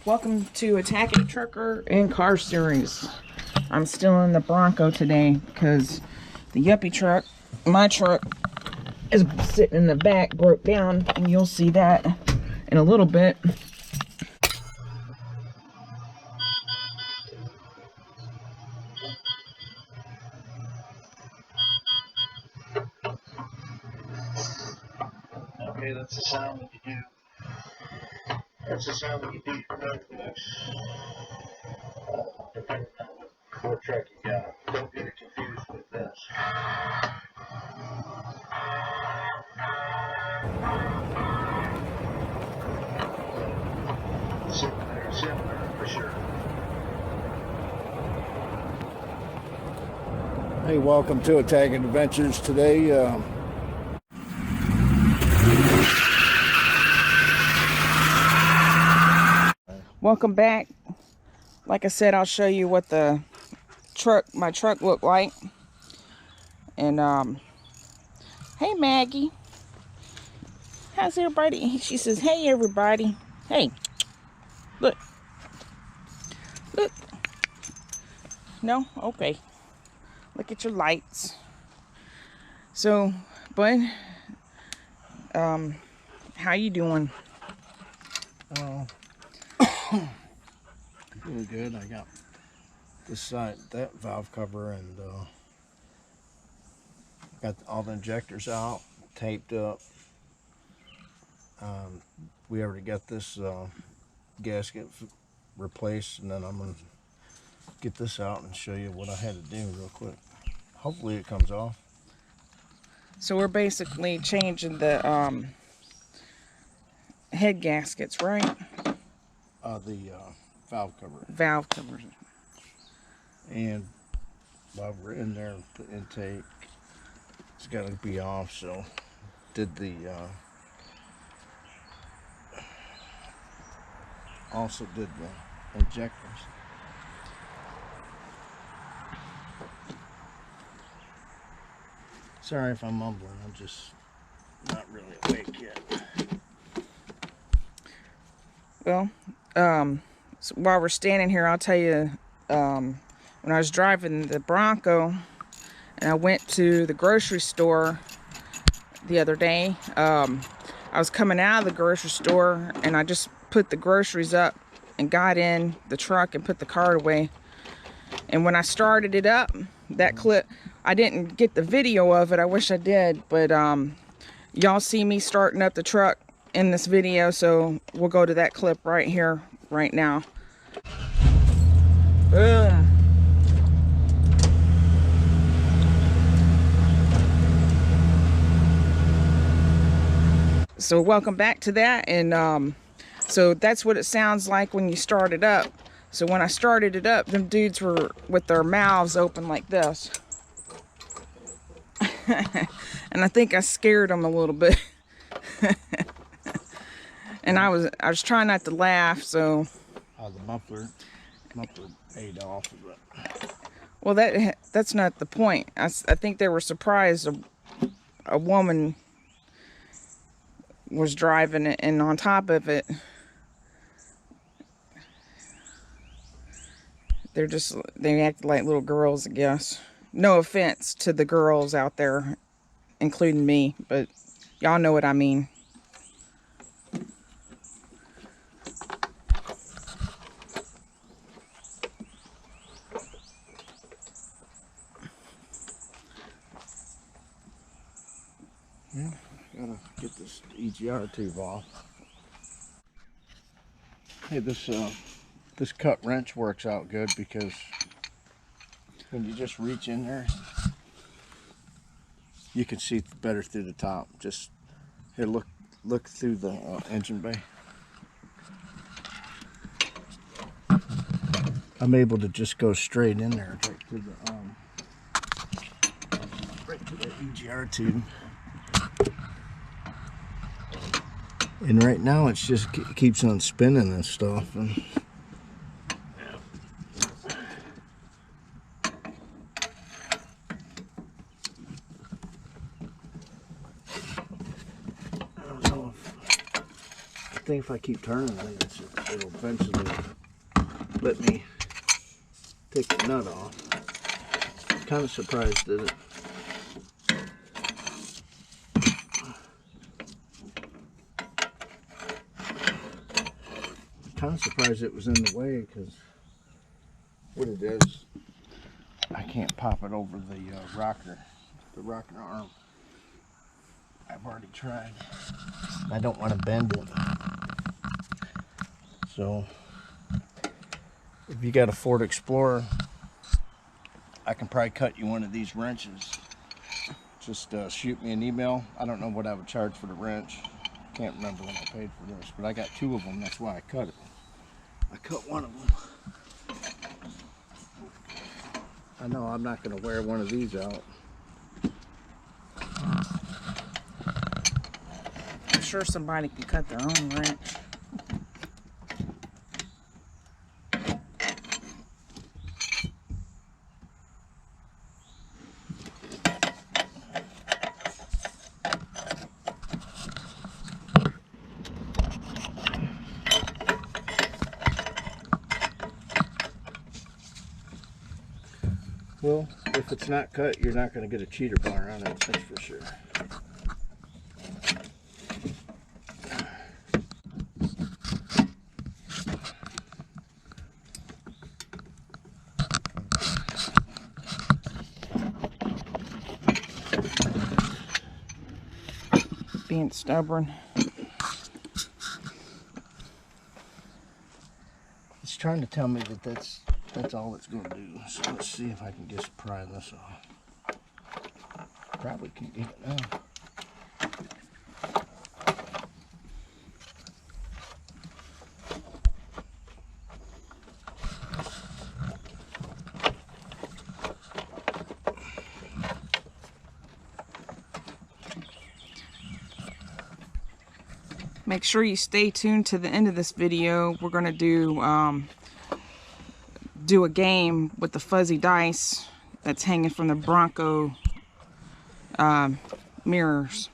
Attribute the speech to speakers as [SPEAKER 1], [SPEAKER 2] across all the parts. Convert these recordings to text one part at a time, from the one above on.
[SPEAKER 1] Welcome to Attacking Trucker and Car Series. I'm still in the Bronco today because the Yuppie truck, my truck, is sitting in the back, broke down, and you'll see that in a little bit.
[SPEAKER 2] Okay, that's the sound that you do. That's the sound that you do for note mix. Depending on what track you got. Don't get it confused with this. Similar for sure.
[SPEAKER 3] Hey, welcome to Attacking Adventures today.
[SPEAKER 1] Welcome back. Like I said, I'll show you what my truck looked like. And hey Maggie, how's everybody? She says, hey everybody. Hey, look. No? Okay. Look at your lights. So, bud, how you doing?
[SPEAKER 3] Really good. I got this side, that valve cover, and got all the injectors out, taped up. We already got this gasket replaced, and then I'm gonna get this out and show you what I had to do real quick. Hopefully it comes off.
[SPEAKER 1] So we're basically changing the head gaskets, right?
[SPEAKER 3] The valve cover.
[SPEAKER 1] Valve covers.
[SPEAKER 3] And while we're in there, the intake, it's got to be off. So did the also did the injectors. Sorry if I'm mumbling. I'm just not really awake yet.
[SPEAKER 1] Well, so while we're standing here, I'll tell you, when I was driving the Bronco and I went to the grocery store the other day, I was coming out of the grocery store and I just put the groceries up and got in the truck and put the cart away. And when I started it up, that clip, I didn't get the video of it. I wish I did, but y'all see me starting up the truck in this video, so we'll go to that clip right here, right now. Boom. So welcome back to that, and so that's what it sounds like when you start it up. So when I started it up, them dudes were with their mouths open like this. And I think I scared them a little bit. And I was trying not to laugh, so.
[SPEAKER 3] The muffler paid off of it.
[SPEAKER 1] Well, that's not the point. I think they were surprised a woman was driving it, and on top of it, they act like little girls, I guess. No offense to the girls out there, including me, but y'all know what I mean.
[SPEAKER 3] Yeah, gotta get this EGR tube off. Hey, this cut wrench works out good because when you just reach in there, you can see better through the top. Just here, look through the engine bay. I'm able to just go straight in there, right to the EGR tube. And right now it's just keeps on spinning and stuff. And I don't know if think if I keep turning, then it'll eventually let me take the nut off. Kind of surprised at it. Kind of surprised it was in the way, because what it is, I can't pop it over the rocker arm. I've already tried. I don't want to bend it. So if you got a Ford Explorer, I can probably cut you one of these wrenches. Just shoot me an email. I don't know what I would charge for the wrench. Can't remember when I paid for this, but I got 2 of them. That's why I cut it. I cut one of them. I know I'm not going to wear one of these out.
[SPEAKER 1] I'm sure somebody can cut their own wrench.
[SPEAKER 3] Well, if it's not cut, you're not going to get a cheater bar on it, that's for sure.
[SPEAKER 1] Being stubborn.
[SPEAKER 3] It's trying to tell me that that's all it's going to do. So let's see if I can just pry this off. Probably can get it now.
[SPEAKER 1] Make sure you stay tuned to the end of this video. We're going to do a game with the fuzzy dice that's hanging from the Bronco mirrors.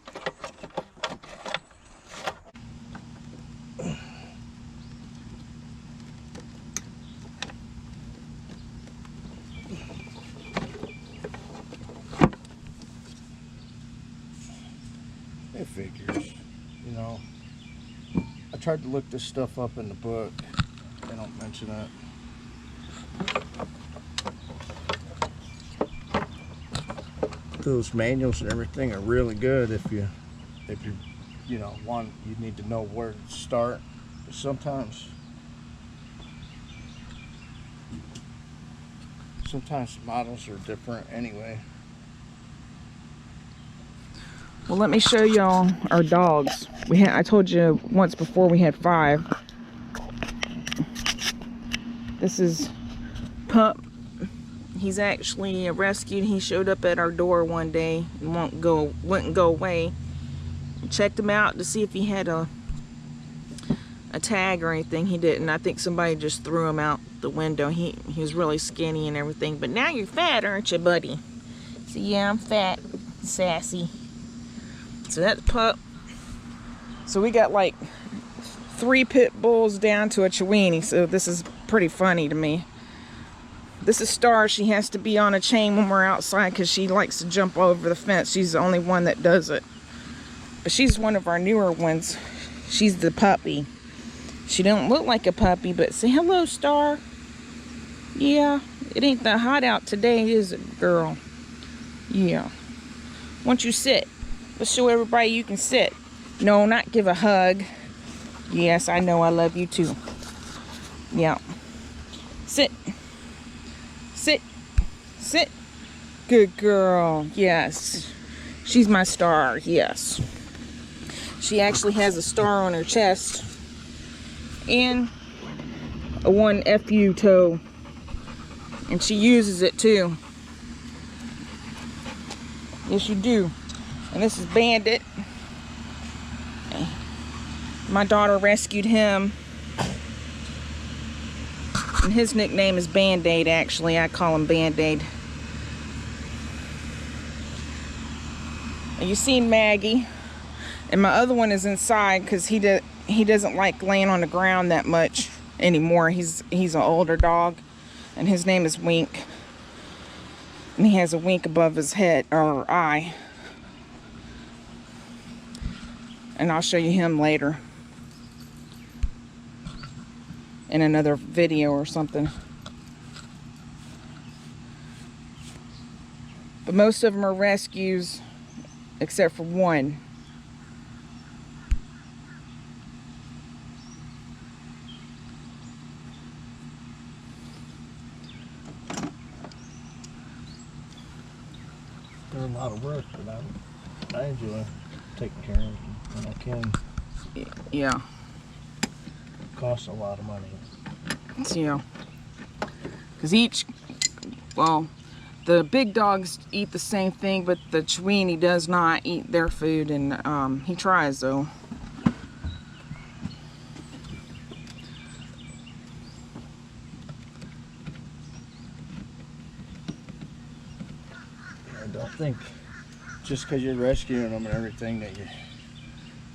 [SPEAKER 3] It figures, you know. I tried to look this stuff up in the book. They don't mention it. Those manuals and everything are really good if you you need to know where to start. But sometimes the models are different anyway.
[SPEAKER 1] Well, let me show y'all our dogs. I told you once before we had 5. This is Pup. He's actually rescued. He showed up at our door one day and wouldn't go away. Checked him out to see if he had a tag or anything. He didn't. I think somebody just threw him out the window. He was really skinny and everything. But now you're fat, aren't you, buddy? So yeah, I'm fat, sassy. So that's Pup. So we got like 3 pit bulls down to a Chiweenie. So this is pretty funny to me. This is Star. She has to be on a chain when we're outside because she likes to jump over the fence. She's the only one that does it. But she's one of our newer ones. She's the puppy. She don't look like a puppy, but say hello, Star. Yeah, it ain't that hot out today, is it, girl? Yeah. Why don't you sit? Let's show everybody you can sit. No, not give a hug. Yes, I know I love you too. Yeah. Sit. Sit. Sit. Good girl. Yes. She's my Star. Yes. She actually has a star on her chest. And a 1FU toe. And she uses it too. Yes, you do. And this is Bandit. My daughter rescued him. And his nickname is Band-Aid, actually. I call him Band-Aid. And you seen Maggie. And my other one is inside because he he doesn't like laying on the ground that much anymore. He's an older dog, and his name is Wink. And he has a wink above his head or eye. And I'll show you him later in another video or something. But most of them are rescues, except for one.
[SPEAKER 3] They're a lot of work, but I enjoy taking care of them when I can.
[SPEAKER 1] Yeah.
[SPEAKER 3] It costs a lot of money.
[SPEAKER 1] Yeah. Because well, the big dogs eat the same thing, but the Chiweenie does not eat their food, and he tries though.
[SPEAKER 3] I don't think just because you're rescuing them and everything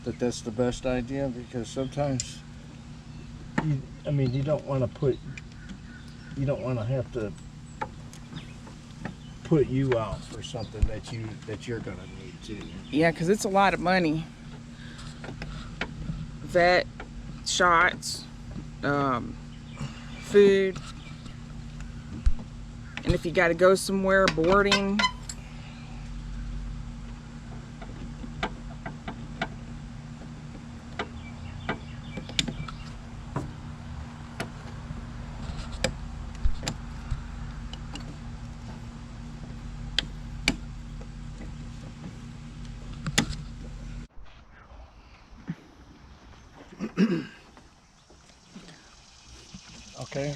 [SPEAKER 3] that's the best idea, because sometimes you don't want to have to put you out for something that you're gonna need too.
[SPEAKER 1] Yeah, because it's a lot of money. Vet, shots, food, and if you got to go somewhere, boarding.
[SPEAKER 3] Okay,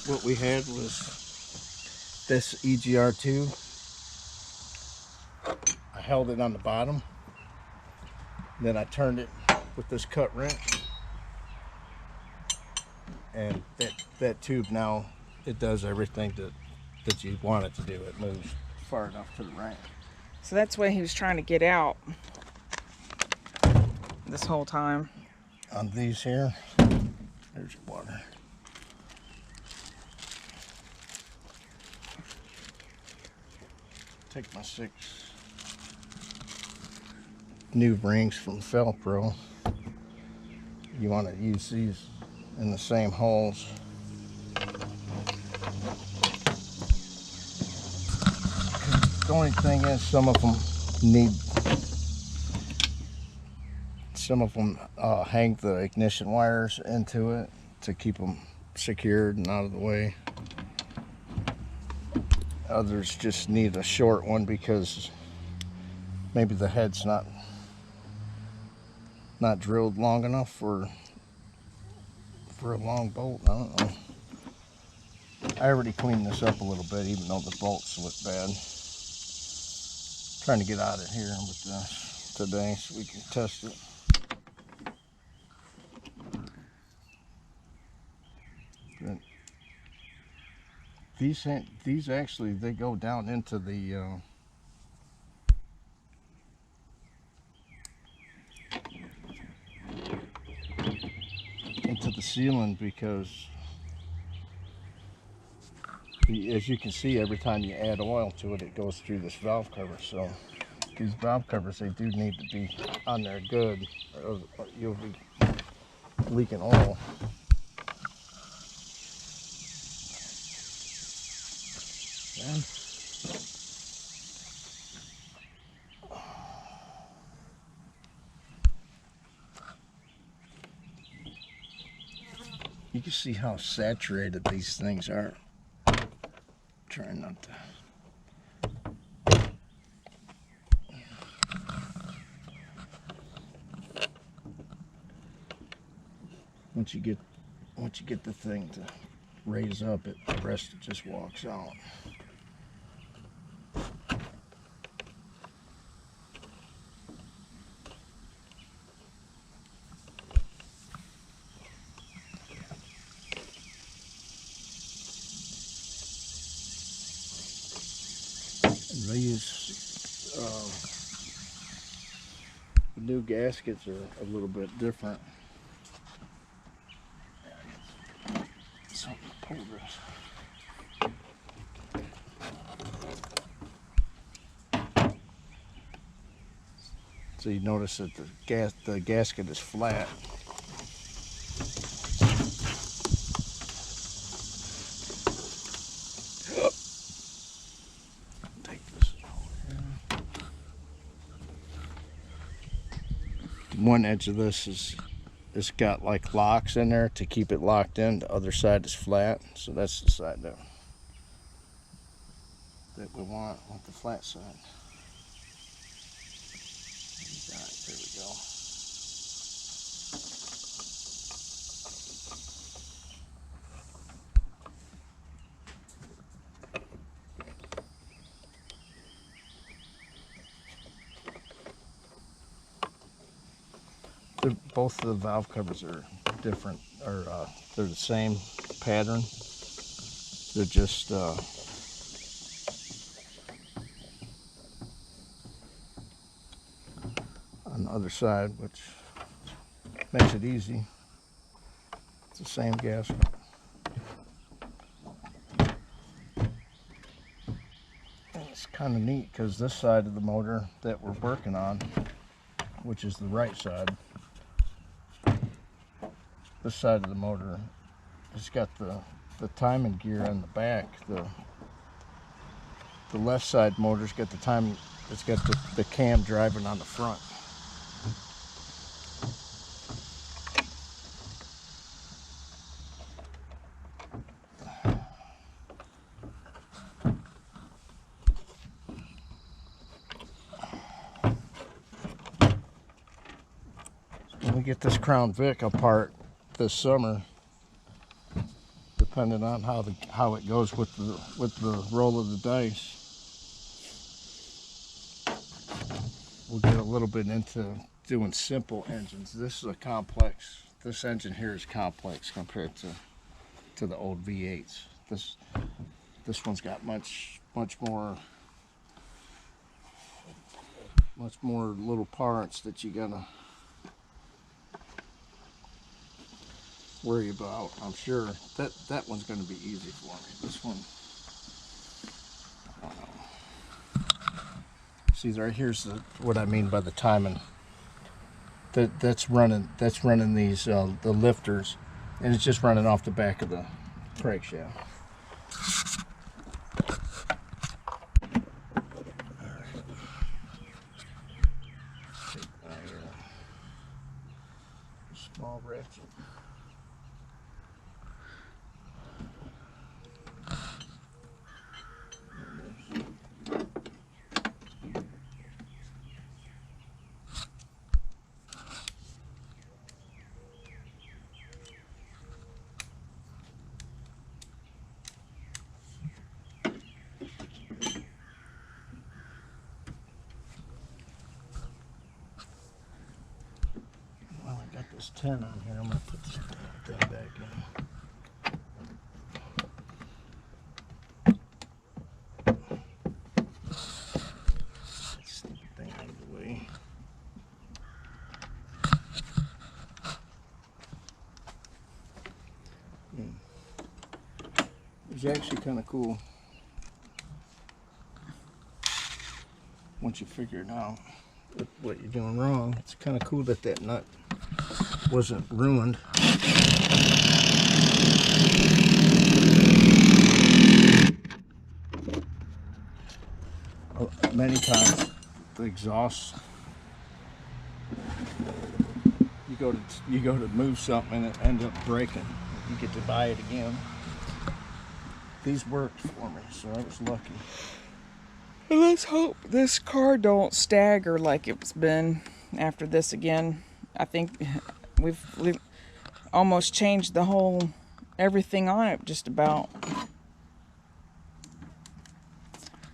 [SPEAKER 3] what we had was this EGR2. I held it on the bottom, then I turned it with this cut wrench, and that tube now, it does everything that you want it to do. It moves far enough to the right.
[SPEAKER 1] So that's what he was trying to get out this whole time.
[SPEAKER 3] On these here, there's your water. Take my 6 new rings from Velcro. You want to use these in the same holes. The only thing is, some of them hang the ignition wires into it to keep them secured and out of the way. Others just need a short one because maybe the head's not drilled long enough for a long bolt. I don't know. I already cleaned this up a little bit, even though the bolts look bad. Trying to get out of here with this today so we can test it. But these actually, they go down into the ceiling, because as you can see, every time you add oil to it, it goes through this valve cover. So these valve covers, they do need to be on there good, or you'll be leaking oil. And you can see how saturated these things are. Trying not to. Once you get the thing to raise up, the rest it just walks out. new gaskets are a little bit different. Something to pull this. So you notice that the gasket is flat. Take this over here. One edge of this is, it's got like locks in there to keep it locked in. The other side is flat, so that's the side that we want the flat side. There we go. Both of the valve covers are different, or they're the same pattern. They're just on the other side, which makes it easy. It's the same gasket. And it's kind of neat because this side of the motor that we're working on, which is the right side, this side of the motor, it's got the timing gear on the back. The left side motor's got the timing, it's got the cam driving on the front. When we get this Crown Vic apart this summer, depending on how it goes with the roll of the dice, we'll get a little bit into doing simple engines. This is a complex. This engine here is complex compared to the old V8s. This one's got much more little parts that you gotta worry about. I'm sure that one's going to be easy for me. This one, I don't know. See, right here's what I mean by the timing. That's running these the lifters, and it's just running off the back of the crank shaft. Small ratchet. Well, I got this 10 on here. I'm going to put this thing back in. Thing out of the way. It's actually kind of cool once you figure it out what you're doing wrong. It's kind of cool that nut wasn't ruined. Many times the exhaust, you go to move something and it ends up breaking. You get to buy it again. These worked for me, so I was lucky.
[SPEAKER 1] And let's hope this car don't stagger like it's been after this again. I think we've almost changed the whole everything on it just about.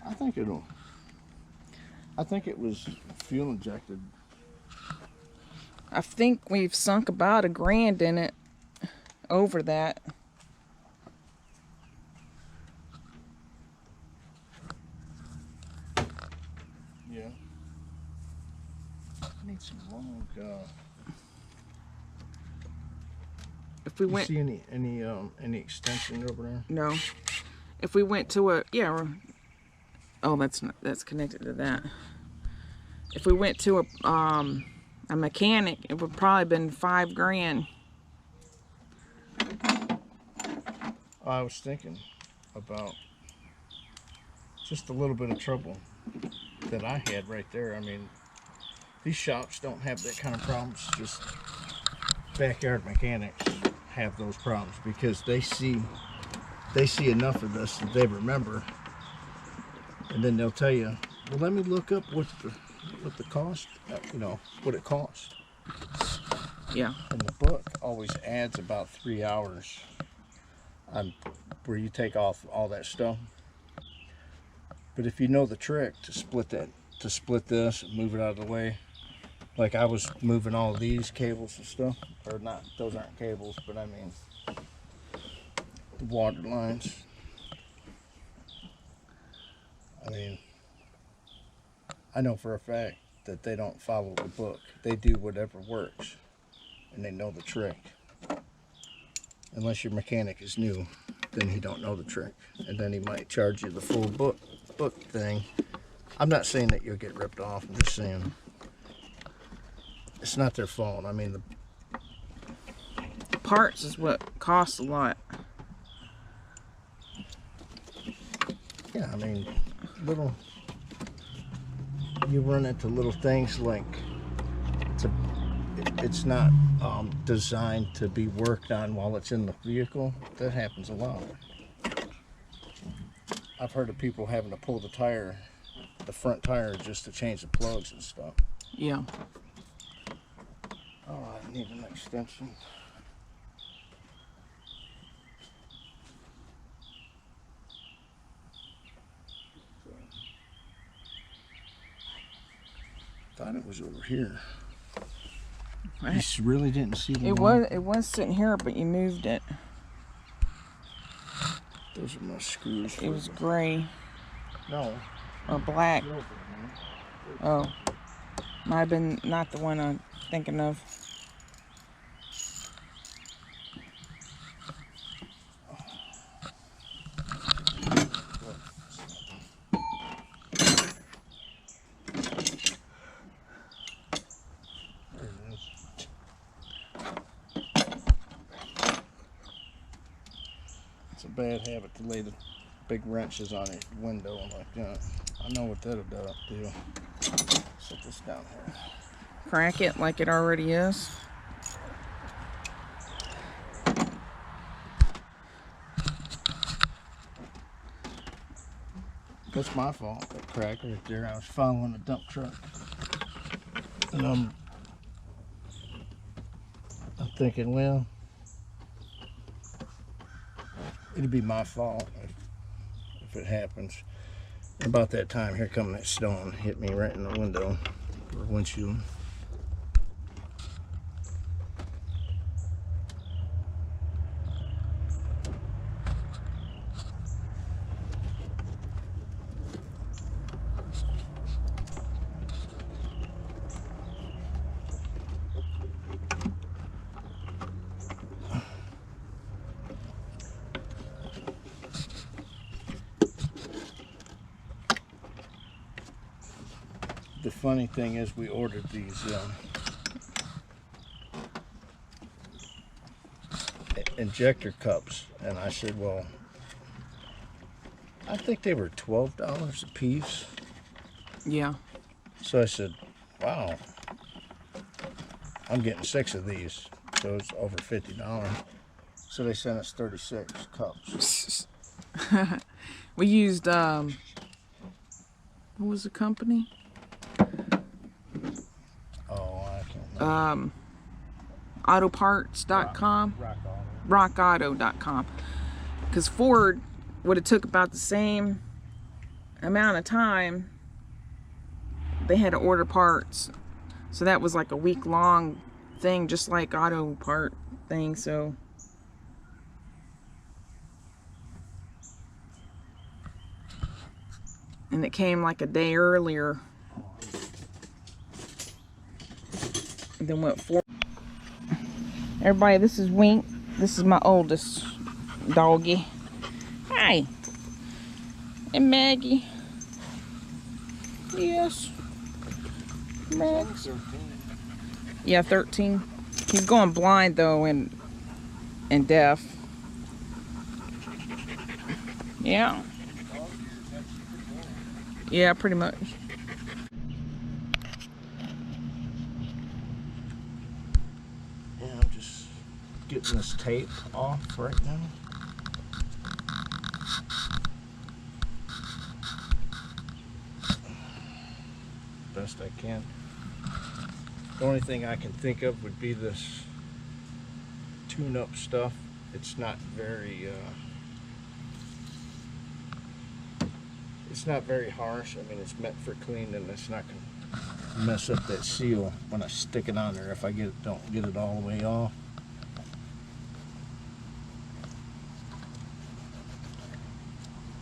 [SPEAKER 3] I think it was fuel injected.
[SPEAKER 1] I think we've sunk about $1,000 in it over that.
[SPEAKER 3] Yeah. I need some water.
[SPEAKER 1] if we
[SPEAKER 3] You
[SPEAKER 1] went,
[SPEAKER 3] see any extension over there?
[SPEAKER 1] no. If we went to a, yeah, oh, that's connected to that. If we went to a mechanic, it would probably been $5 grand.
[SPEAKER 3] I was thinking about just a little bit of trouble that I had right there. I mean, these shops don't have that kind of problems. Just backyard mechanics have those problems because they see enough of this that they remember, and then they'll tell you, well, let me look up what the cost, what it costs.
[SPEAKER 1] Yeah.
[SPEAKER 3] And the book always adds about 3 hours on where you take off all that stuff. But if you know the trick to split this and move it out of the way, like I was moving all of these cables and stuff, or not, those aren't cables, but I mean the water lines. I mean, I know for a fact that they don't follow the book. They do whatever works, and they know the trick. Unless your mechanic is new, then he don't know the trick, and then he might charge you the full book thing. I'm not saying that you'll get ripped off. I'm just saying it's not their fault. I mean, the
[SPEAKER 1] Parts is what costs a lot.
[SPEAKER 3] yeah, I mean, you run into little things like it's not designed to be worked on while it's in the vehicle. That happens a lot. I've heard of people having to pull the front tire just to change the plugs and stuff.
[SPEAKER 1] Yeah.
[SPEAKER 3] Oh, I need an extension. Thought it was over here.
[SPEAKER 1] Right.
[SPEAKER 3] You really didn't see the
[SPEAKER 1] It was sitting here, but you moved it.
[SPEAKER 3] Those are my screws.
[SPEAKER 1] It was gray
[SPEAKER 3] No.
[SPEAKER 1] or black.
[SPEAKER 3] No.
[SPEAKER 1] Oh, might have been not the one I'm thinking of.
[SPEAKER 3] There it is. It's a bad habit to lay the big wrenches on a window like that. I know what that'll do. Set this down here.
[SPEAKER 1] Crack it like it already is.
[SPEAKER 3] That's my fault. That crack right there. I was following a dump truck, and I'm thinking, well, it'd be my fault if it happens. About that time, here come that stone, hit me right in the window or windshield. The funny thing is, we ordered these injector cups, and I said, well, I think they were $12 a piece.
[SPEAKER 1] Yeah.
[SPEAKER 3] So I said, wow, I'm getting 6 of these, so it's over $50. So they sent us 36 cups.
[SPEAKER 1] We used what was the company?
[SPEAKER 3] Oh, I can't remember.
[SPEAKER 1] Autoparts.com, rockauto.com, because Ford would have took about the same amount of time. They had to order parts, so that was like a week-long thing, just like auto part thing. So and it came like a day earlier. then went 4. Everybody, this is Wink. This is my oldest doggy. Hi. And Maggie. Yes. Max. Yeah, 13. He's going blind though and deaf. Yeah. Yeah, pretty much.
[SPEAKER 3] Yeah, I'm just getting this tape off right now. Best I can. The only thing I can think of would be this tune-up stuff. It's not very harsh. I mean, it's meant for cleaning. It's not gonna mess up that seal when I stick it on there if I don't get it all the way off.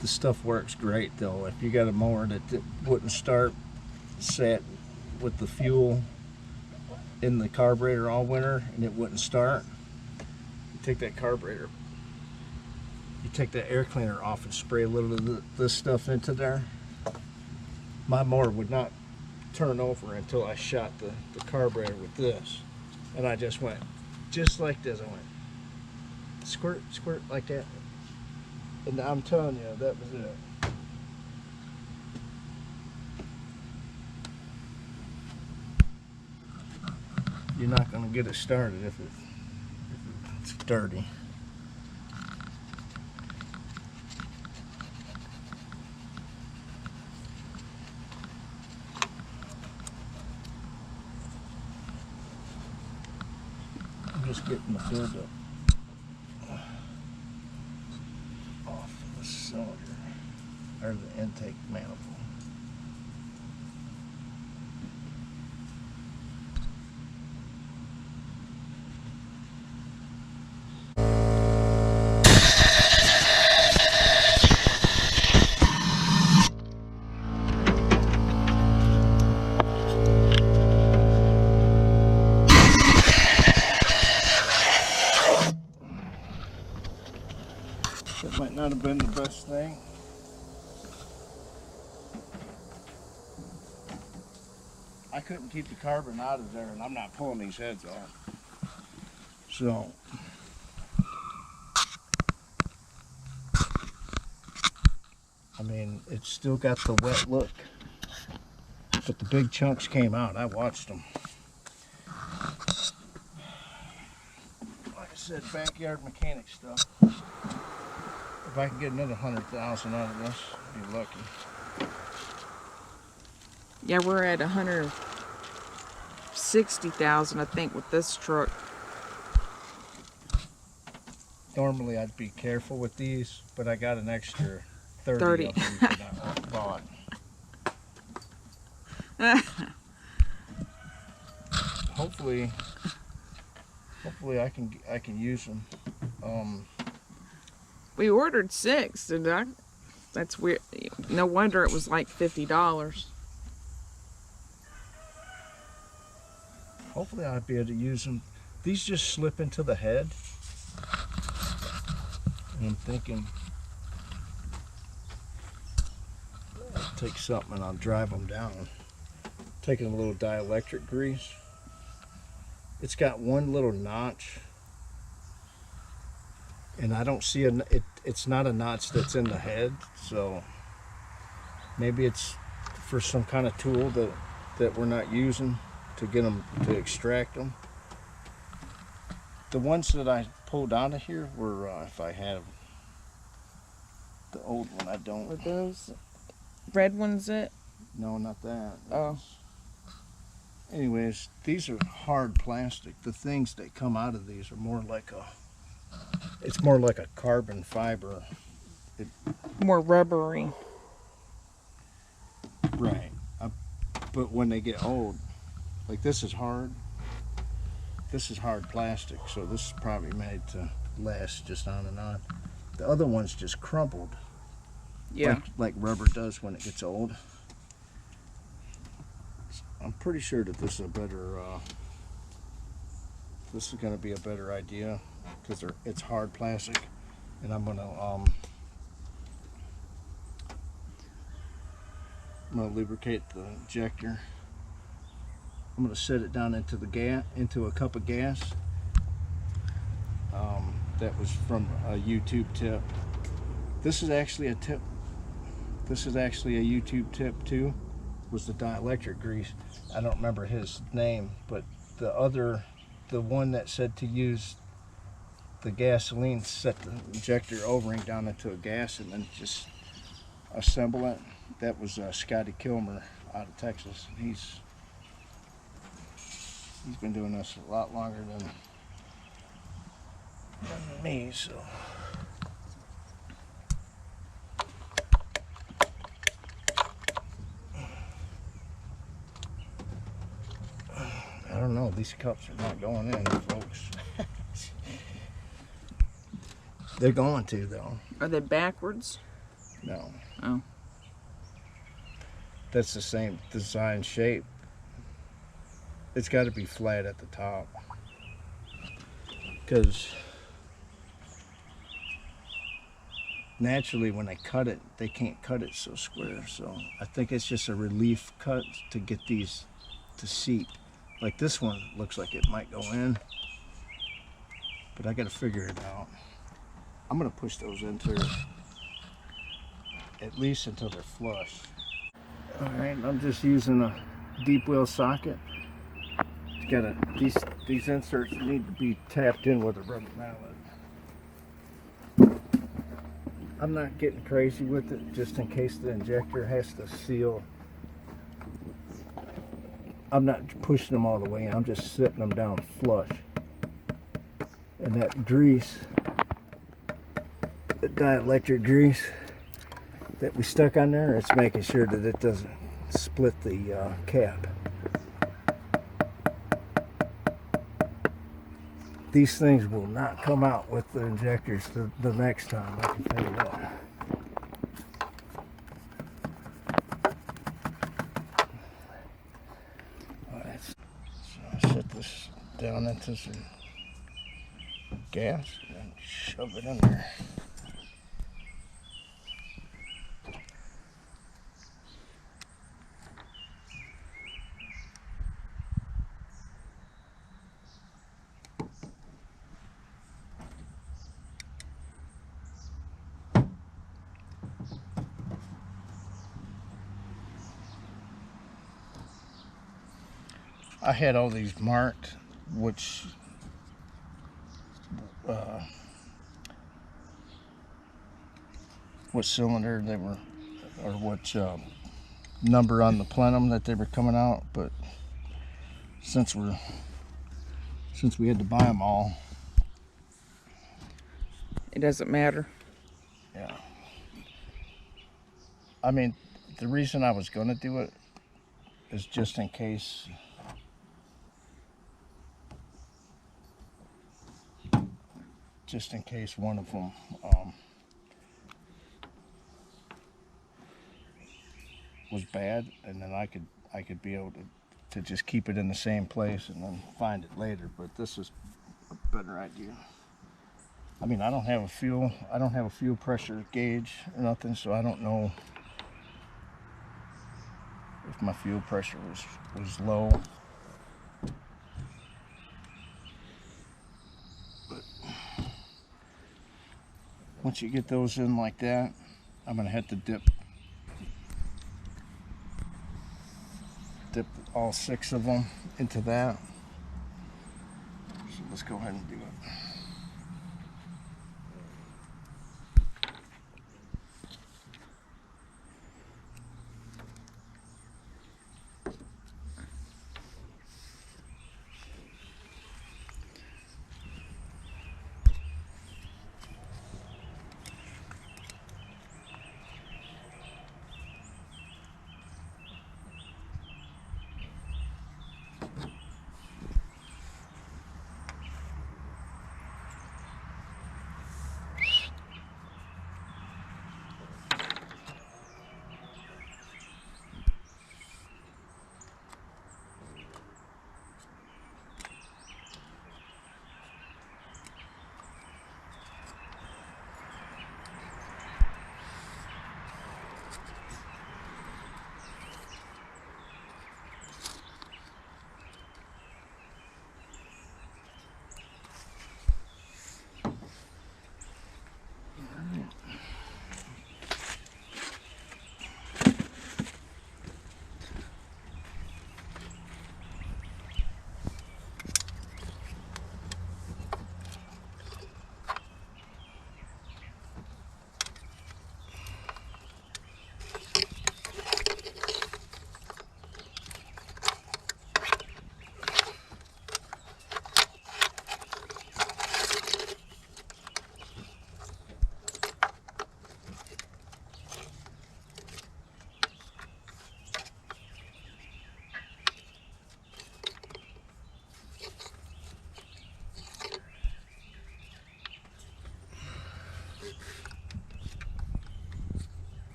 [SPEAKER 3] The stuff works great though. If you got a mower that wouldn't start, sat with the fuel in the carburetor all winter and it wouldn't start, you take that carburetor, you take that air cleaner off and spray a little of this stuff into there. My mower would not turn over until I shot the carburetor with this, and I just went just like this. I went squirt, squirt like that, and I'm telling you, that was it. You're not going to get it started if it's dirty. I'm just getting the filled up off of the cylinder, or the intake manifold. That might not have been the best thing. I couldn't keep the carbon out of there, and I'm not pulling these heads off. So, I mean, it's still got the wet look, but the big chunks came out. I watched them. Like I said, backyard mechanic stuff. If I can get another 100,000 out of this, I'd be lucky.
[SPEAKER 1] Yeah, we're at 160,000, I think, with this truck.
[SPEAKER 3] Normally I'd be careful with these, but I got an extra 30 of them that I bought. Hopefully I can use them.
[SPEAKER 1] We ordered 6, and that's weird. No wonder it was like $50.
[SPEAKER 3] Hopefully I'll be able to use them. These just slip into the head. And I'm thinking, I'll take something and I'll drive them down. Taking a little dielectric grease. It's got one little notch. And I don't see it's not a notch that's in the head, so maybe it's for some kind of tool that we're not using to get them to extract them. The ones that I pulled out of here were if I have the old one. I don't.
[SPEAKER 1] Were those red ones it?
[SPEAKER 3] No, not that.
[SPEAKER 1] Oh.
[SPEAKER 3] Anyways, these are hard plastic. The things that come out of these are more like it's more like a carbon fiber.
[SPEAKER 1] More rubbery.
[SPEAKER 3] Right. But when they get old, like this is hard. This is hard plastic, so this is probably made to last just on and on. The other one's just crumpled.
[SPEAKER 1] Yeah.
[SPEAKER 3] Like rubber does when it gets old. I'm pretty sure that this is a better This is going to be a better idea because it's hard plastic, and I'm gonna lubricate the injector. I'm gonna set it down into a cup of gas. That was from a YouTube tip. This is actually a tip. This is actually a YouTube tip too. Was the dielectric grease? I don't remember his name, but the one that said to use the gasoline, set the injector O-ring down into a gas and then just assemble it. That was Scotty Kilmer out of Texas. He's been doing this a lot longer than me, so. I don't know, these cups are not going in, folks. They're going to, though.
[SPEAKER 1] Are they backwards?
[SPEAKER 3] No.
[SPEAKER 1] Oh.
[SPEAKER 3] That's the same design shape. It's got to be flat at the top. Because naturally when they cut it, they can't cut it so square. So I think it's just a relief cut to get these to seat. Like this one looks like it might go in, but I got to figure it out. I'm going to push those into at least until they're flush. All right, I'm just using a deep well socket. These inserts need to be tapped in with a rubber mallet. I'm not getting crazy with it, just in case the injector has to seal. I'm not pushing them all the way in, I'm just sitting them down flush. And that grease, the dielectric grease that we stuck on there, it's making sure that it doesn't split the cap. These things will not come out with the injectors the next time, I can tell you that. Alright, so I set this down into some gas and shove it in there. I had all these marked, which what cylinder they were, or what number on the plenum that they were coming out. But since we had to buy them all,
[SPEAKER 1] It doesn't matter.
[SPEAKER 3] yeah. I mean, the reason I was going to do it is just in case. Just in case one of them was bad, and then I could be able to just keep it in the same place and then find it later. But this is a better idea. I mean, I don't have a fuel pressure gauge or nothing, so I don't know if my fuel pressure was low. Once you get those in like that, I'm gonna have to dip all 6 of them into that. So let's go ahead and do it.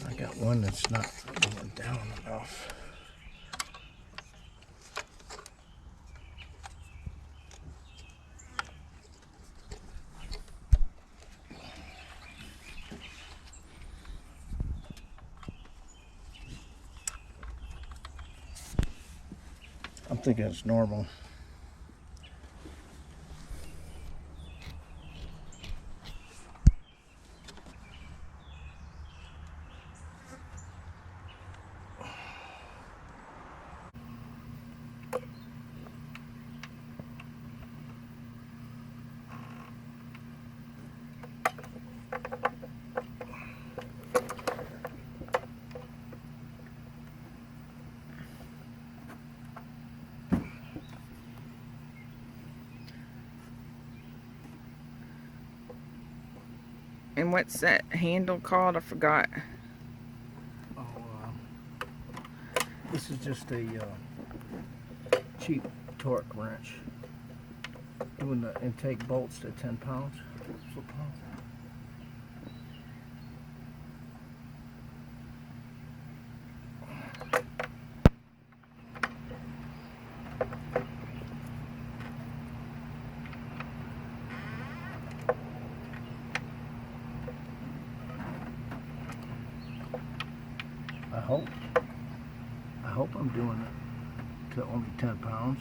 [SPEAKER 3] I got one that's not going down enough. I'm thinking it's normal.
[SPEAKER 1] And what's that handle called? I forgot.
[SPEAKER 3] Oh, this is just a cheap torque wrench. Doing the intake bolts to 10 pounds. Foot-pounds. I hope I'm doing it to only 10 pounds.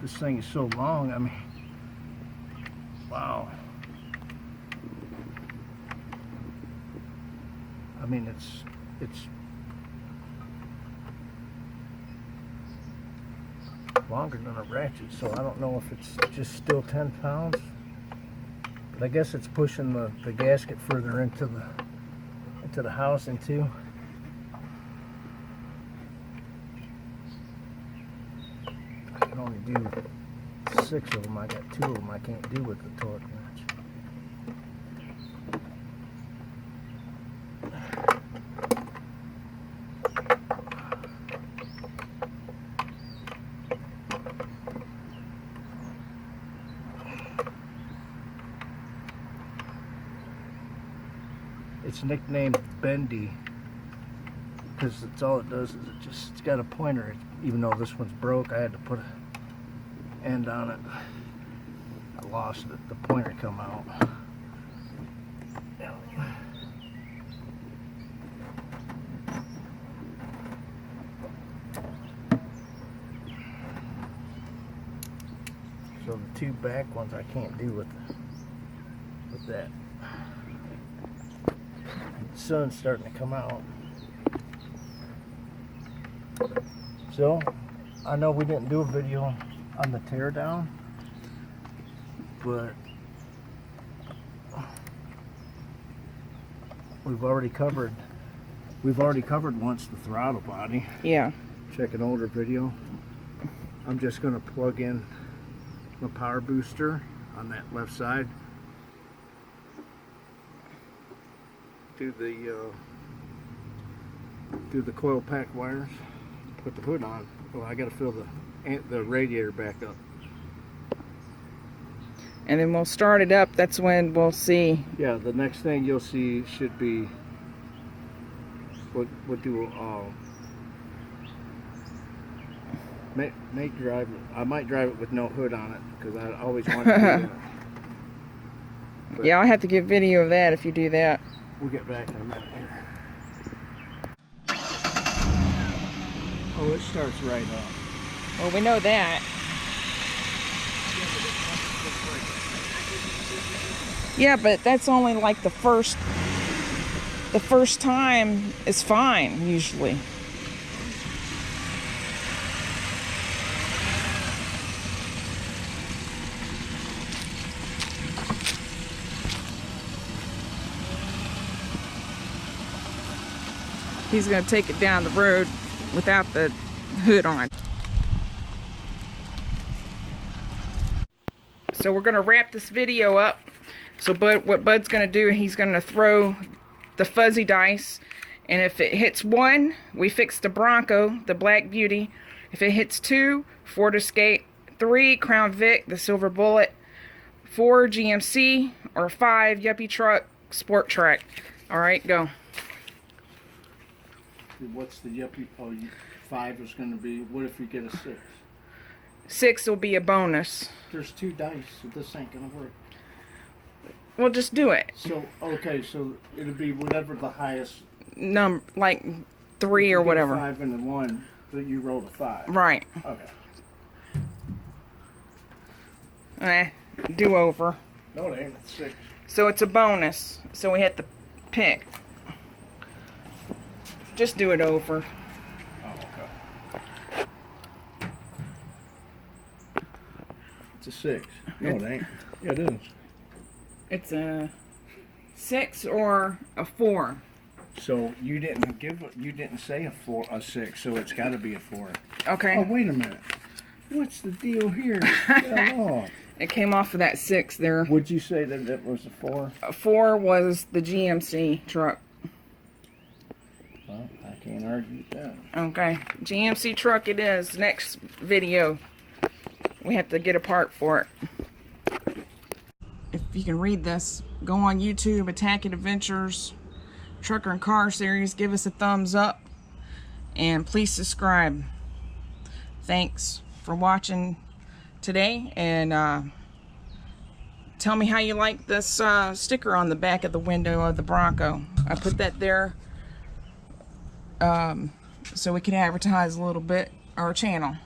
[SPEAKER 3] This thing is so long, I mean, wow. I mean, it's longer than a ratchet, so I don't know if it's just still 10 pounds. But I guess it's pushing the gasket further into the housing too. I can only do 6 of them. I got 2 of them I can't do with the torque wrench. It's nicknamed Bendy because it's all it does is it's got a pointer. Even though this one's broke, I had to put an end on it. I lost it. The pointer come out. So the 2 back ones I can't do with that. The sun's starting to come out. So, I know we didn't do a video on the teardown, but we've already covered once the throttle body.
[SPEAKER 1] Yeah.
[SPEAKER 3] Check an older video. I'm just going to plug in the power booster on that left side. Do the coil pack wires. Put the hood on. Well, I got to fill the radiator back up.
[SPEAKER 1] And then we'll start it up. That's when we'll see.
[SPEAKER 3] Yeah, the next thing you'll see should be what do make drive it. I might drive it with no hood on it because I always wanted to do that. But
[SPEAKER 1] yeah, I'll have to get video of that if you do that.
[SPEAKER 3] We'll get back in a minute here. Oh, it starts right up.
[SPEAKER 1] Well, we know that. Yeah, but that's only like the first time is fine usually. he's gonna take it down the road without the hood on. So we're gonna wrap this video up. So what Bud's gonna do, he's gonna throw the fuzzy dice, and if it hits 1, we fix the Bronco, the Black Beauty. If it hits 2, Ford Escape. 3, Crown Vic, the Silver Bullet. 4, GMC, or 5, Yuppie truck, SPORTTRAC. All right, go.
[SPEAKER 3] What's the Yuppie? Oh, 5 is going to be. What if you get a 6?
[SPEAKER 1] 6 will be a bonus.
[SPEAKER 3] There's 2 dice, so this ain't going to work.
[SPEAKER 1] Well, just do it.
[SPEAKER 3] So okay, so it'll be whatever the highest
[SPEAKER 1] Number, like 3 or whatever.
[SPEAKER 3] 5 and a 1, but you rolled a 5.
[SPEAKER 1] Right.
[SPEAKER 3] Okay.
[SPEAKER 1] Do over.
[SPEAKER 3] No, it ain't. It's 6.
[SPEAKER 1] So it's a bonus. So we have to pick. Just do it over.
[SPEAKER 3] Oh, okay. It's a 6. No, it ain't. Yeah, it is.
[SPEAKER 1] It's a 6 or a 4.
[SPEAKER 3] So you didn't say a 6, so it's got to be a 4.
[SPEAKER 1] Okay.
[SPEAKER 3] Oh, wait a minute. What's the deal here? Oh.
[SPEAKER 1] It came off of that 6 there.
[SPEAKER 3] Would you say that it was a 4?
[SPEAKER 1] A 4 was the GMC truck.
[SPEAKER 3] Well, I can't argue with that.
[SPEAKER 1] Okay. GMC truck it is. Next video. We have to get a part for it. If you can read this, go on YouTube, Attacking Adventures, Trucker and Car Series. Give us a thumbs up. And please subscribe. Thanks for watching today. And tell me how you like this sticker on the back of the window of the Bronco. I put that there so we can advertise a little bit our channel.